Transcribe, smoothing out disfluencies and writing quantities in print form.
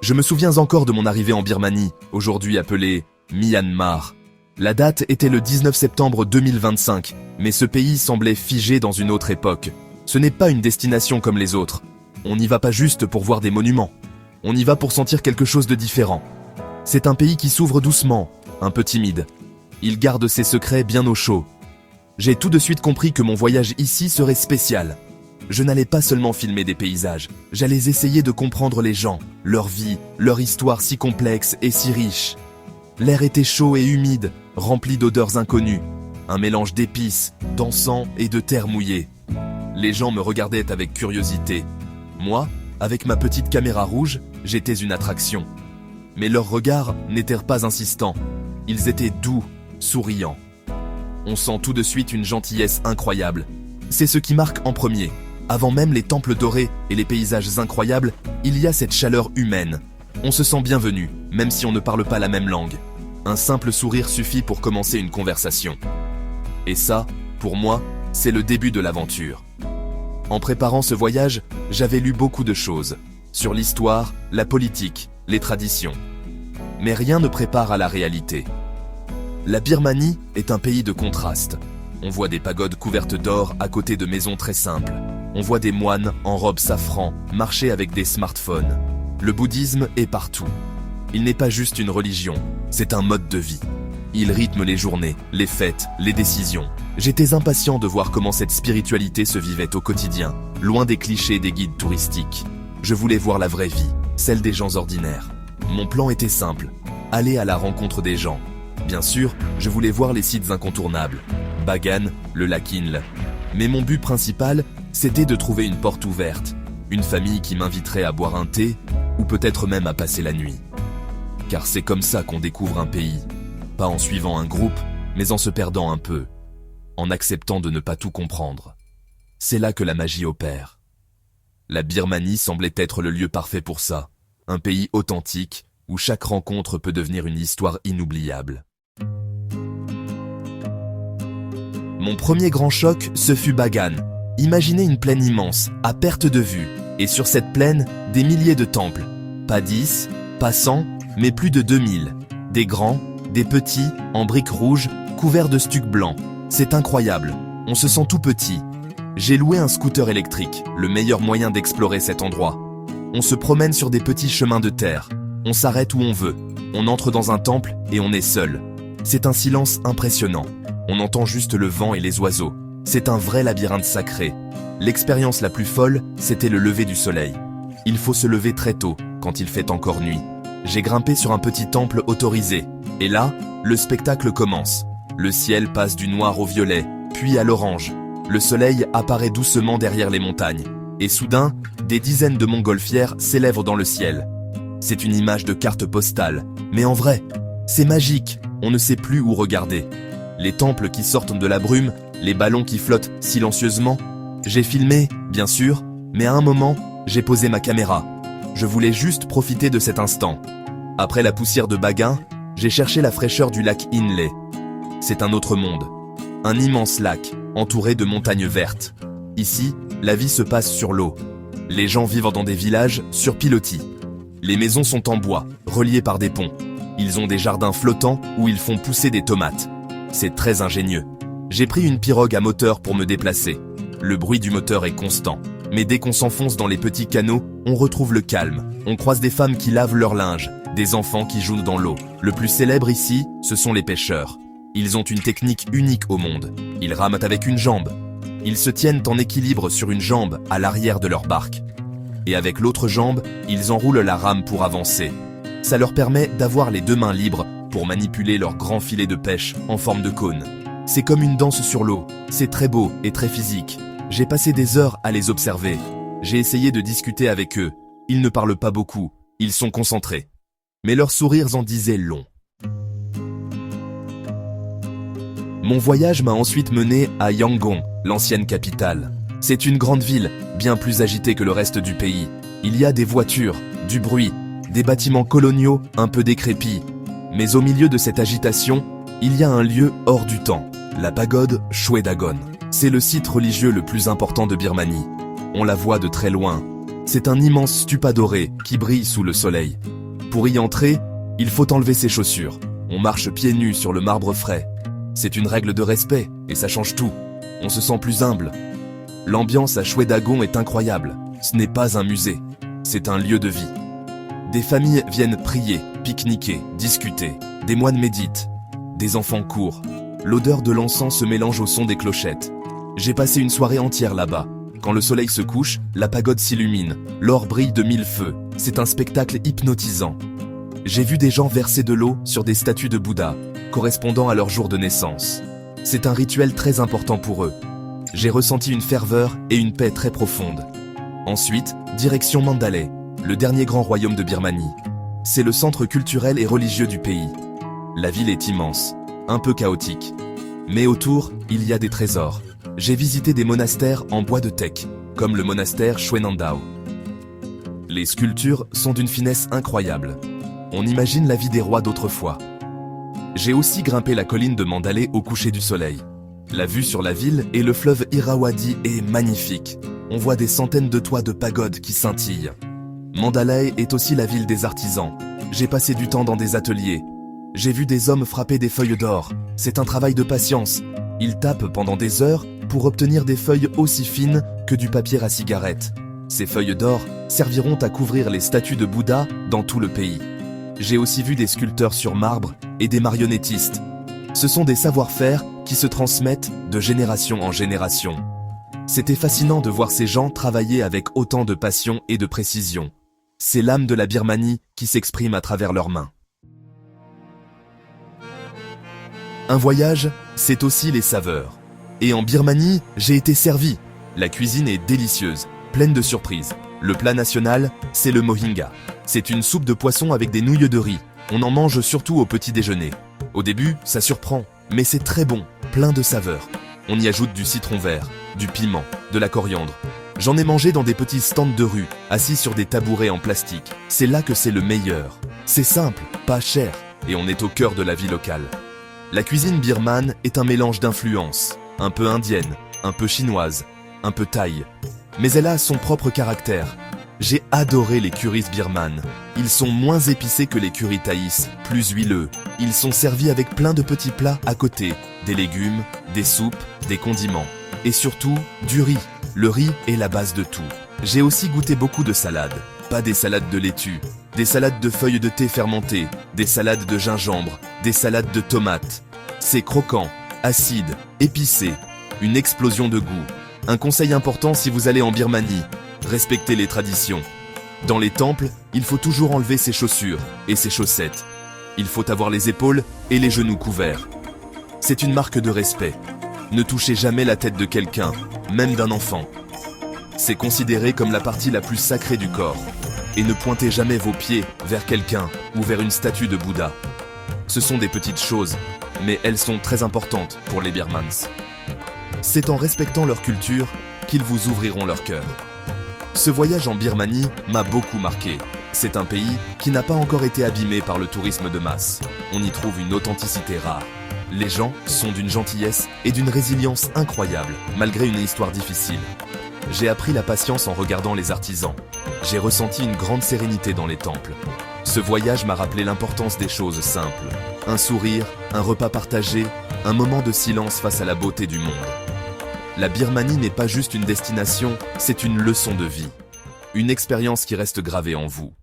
Je me souviens encore de mon arrivée en Birmanie, aujourd'hui appelée Myanmar. La date était le 19 septembre 2025, mais ce pays semblait figé dans une autre époque. Ce n'est pas une destination comme les autres. On n'y va pas juste pour voir des monuments. On y va pour sentir quelque chose de différent. C'est un pays qui s'ouvre doucement, un peu timide. Il garde ses secrets bien au chaud. J'ai tout de suite compris que mon voyage ici serait spécial. Je n'allais pas seulement filmer des paysages, j'allais essayer de comprendre les gens, leur vie, leur histoire si complexe et si riche. L'air était chaud et humide, rempli d'odeurs inconnues, un mélange d'épices, d'encens et de terre mouillée. Les gens me regardaient avec curiosité. Moi, avec ma petite caméra rouge, j'étais une attraction. Mais leurs regards n'étaient pas insistants. Ils étaient doux, souriants. On sent tout de suite une gentillesse incroyable. C'est ce qui marque en premier. Avant même les temples dorés et les paysages incroyables, il y a cette chaleur humaine. On se sent bienvenu, même si on ne parle pas la même langue. Un simple sourire suffit pour commencer une conversation. Et ça, pour moi, c'est le début de l'aventure. En préparant ce voyage, j'avais lu beaucoup de choses. Sur l'histoire, la politique, les traditions. Mais rien ne prépare à la réalité. La Birmanie est un pays de contrastes. On voit des pagodes couvertes d'or à côté de maisons très simples. On voit des moines en robe safran marcher avec des smartphones. Le bouddhisme est partout. Il n'est pas juste une religion, c'est un mode de vie. Il rythme les journées, les fêtes, les décisions. J'étais impatient de voir comment cette spiritualité se vivait au quotidien, loin des clichés des guides touristiques. Je voulais voir la vraie vie, celle des gens ordinaires. Mon plan était simple, aller à la rencontre des gens. Bien sûr, je voulais voir les sites incontournables. Bagan, le lac Inle. Mais mon but principal, c'était de trouver une porte ouverte, une famille qui m'inviterait à boire un thé, ou peut-être même à passer la nuit. Car c'est comme ça qu'on découvre un pays. Pas en suivant un groupe, mais en se perdant un peu. En acceptant de ne pas tout comprendre. C'est là que la magie opère. La Birmanie semblait être le lieu parfait pour ça. Un pays authentique, où chaque rencontre peut devenir une histoire inoubliable. Mon premier grand choc, ce fut Bagan. Imaginez une plaine immense, à perte de vue, et sur cette plaine, des milliers de temples. Pas 10, pas 100, mais plus de 2000. Des grands, des petits, en briques rouges, couverts de stucs blancs. C'est incroyable, on se sent tout petit. J'ai loué un scooter électrique, le meilleur moyen d'explorer cet endroit. On se promène sur des petits chemins de terre. On s'arrête où on veut. On entre dans un temple et on est seul. C'est un silence impressionnant. On entend juste le vent et les oiseaux. C'est un vrai labyrinthe sacré. L'expérience la plus folle, c'était le lever du soleil. Il faut se lever très tôt, quand il fait encore nuit. J'ai grimpé sur un petit temple autorisé. Et là, le spectacle commence. Le ciel passe du noir au violet, puis à l'orange. Le soleil apparaît doucement derrière les montagnes. Et soudain, des dizaines de montgolfières s'élèvent dans le ciel. C'est une image de carte postale. Mais en vrai, c'est magique. On ne sait plus où regarder. Les temples qui sortent de la brume, les ballons qui flottent silencieusement. J'ai filmé, bien sûr, mais à un moment, j'ai posé ma caméra. Je voulais juste profiter de cet instant. Après la poussière de Bagan, j'ai cherché la fraîcheur du lac Inle. C'est un autre monde. Un immense lac, entouré de montagnes vertes. Ici, la vie se passe sur l'eau. Les gens vivent dans des villages sur pilotis. Les maisons sont en bois, reliées par des ponts. Ils ont des jardins flottants où ils font pousser des tomates. C'est très ingénieux. J'ai pris une pirogue à moteur pour me déplacer. Le bruit du moteur est constant. Mais dès qu'on s'enfonce dans les petits canaux, on retrouve le calme. On croise des femmes qui lavent leur linge, des enfants qui jouent dans l'eau. Le plus célèbre ici, ce sont les pêcheurs. Ils ont une technique unique au monde. Ils rament avec une jambe. Ils se tiennent en équilibre sur une jambe à l'arrière de leur barque. Et avec l'autre jambe, ils enroulent la rame pour avancer. Ça leur permet d'avoir les deux mains libres pour manipuler leur grand filet de pêche en forme de cône. C'est comme une danse sur l'eau. C'est très beau et très physique. J'ai passé des heures à les observer. J'ai essayé de discuter avec eux. Ils ne parlent pas beaucoup. Ils sont concentrés. Mais leurs sourires en disaient long. Mon voyage m'a ensuite mené à Yangon, l'ancienne capitale. C'est une grande ville, bien plus agitée que le reste du pays. Il y a des voitures, du bruit, des bâtiments coloniaux un peu décrépits. Mais au milieu de cette agitation, il y a un lieu hors du temps, la pagode Shwedagon. C'est le site religieux le plus important de Birmanie. On la voit de très loin. C'est un immense stupa doré qui brille sous le soleil. Pour y entrer, il faut enlever ses chaussures. On marche pieds nus sur le marbre frais. C'est une règle de respect et ça change tout. On se sent plus humble. L'ambiance à Shwedagon est incroyable. Ce n'est pas un musée, c'est un lieu de vie. Des familles viennent prier, pique-niquer, discuter. Des moines méditent. Des enfants courent. L'odeur de l'encens se mélange au son des clochettes. J'ai passé une soirée entière là-bas. Quand le soleil se couche, la pagode s'illumine. L'or brille de mille feux. C'est un spectacle hypnotisant. J'ai vu des gens verser de l'eau sur des statues de Bouddha, correspondant à leur jour de naissance. C'est un rituel très important pour eux. J'ai ressenti une ferveur et une paix très profonde. Ensuite, direction Mandalay, le dernier grand royaume de Birmanie. C'est le centre culturel et religieux du pays. La ville est immense, un peu chaotique. Mais autour, il y a des trésors. J'ai visité des monastères en bois de teck, comme le monastère Shwenandao. Les sculptures sont d'une finesse incroyable. On imagine la vie des rois d'autrefois. J'ai aussi grimpé la colline de Mandalay au coucher du soleil. La vue sur la ville et le fleuve Irrawaddy est magnifique. On voit des centaines de toits de pagodes qui scintillent. Mandalay est aussi la ville des artisans. J'ai passé du temps dans des ateliers. J'ai vu des hommes frapper des feuilles d'or. C'est un travail de patience. Ils tapent pendant des heures pour obtenir des feuilles aussi fines que du papier à cigarette. Ces feuilles d'or serviront à couvrir les statues de Bouddha dans tout le pays. J'ai aussi vu des sculpteurs sur marbre et des marionnettistes. Ce sont des savoir-faire qui se transmettent de génération en génération. C'était fascinant de voir ces gens travailler avec autant de passion et de précision. C'est l'âme de la Birmanie qui s'exprime à travers leurs mains. Un voyage, c'est aussi les saveurs. Et en Birmanie, j'ai été servi. La cuisine est délicieuse, pleine de surprises. Le plat national, c'est le mohinga. C'est une soupe de poisson avec des nouilles de riz. On en mange surtout au petit déjeuner. Au début, ça surprend, mais c'est très bon, plein de saveurs. On y ajoute du citron vert, du piment, de la coriandre. J'en ai mangé dans des petits stands de rue, assis sur des tabourets en plastique. C'est là que c'est le meilleur. C'est simple, pas cher, et on est au cœur de la vie locale. La cuisine birmane est un mélange d'influences, un peu indienne, un peu chinoise, un peu thaï. Mais elle a son propre caractère. J'ai adoré les currys birmanes. Ils sont moins épicés que les currys thaïs, plus huileux. Ils sont servis avec plein de petits plats à côté, des légumes, des soupes, des condiments. Et surtout, du riz. Le riz est la base de tout. J'ai aussi goûté beaucoup de salades. Pas des salades de laitue, des salades de feuilles de thé fermentées, des salades de gingembre, des salades de tomates. C'est croquant, acide, épicé, une explosion de goût. Un conseil important si vous allez en Birmanie, respectez les traditions. Dans les temples, il faut toujours enlever ses chaussures et ses chaussettes. Il faut avoir les épaules et les genoux couverts. C'est une marque de respect. Ne touchez jamais la tête de quelqu'un, même d'un enfant. C'est considéré comme la partie la plus sacrée du corps. Et ne pointez jamais vos pieds vers quelqu'un ou vers une statue de Bouddha. Ce sont des petites choses, mais elles sont très importantes pour les Birmans. C'est en respectant leur culture qu'ils vous ouvriront leur cœur. Ce voyage en Birmanie m'a beaucoup marqué. C'est un pays qui n'a pas encore été abîmé par le tourisme de masse. On y trouve une authenticité rare. Les gens sont d'une gentillesse et d'une résilience incroyable, malgré une histoire difficile. J'ai appris la patience en regardant les artisans. J'ai ressenti une grande sérénité dans les temples. Ce voyage m'a rappelé l'importance des choses simples. Un sourire, un repas partagé, un moment de silence face à la beauté du monde. La Birmanie n'est pas juste une destination, c'est une leçon de vie. Une expérience qui reste gravée en vous.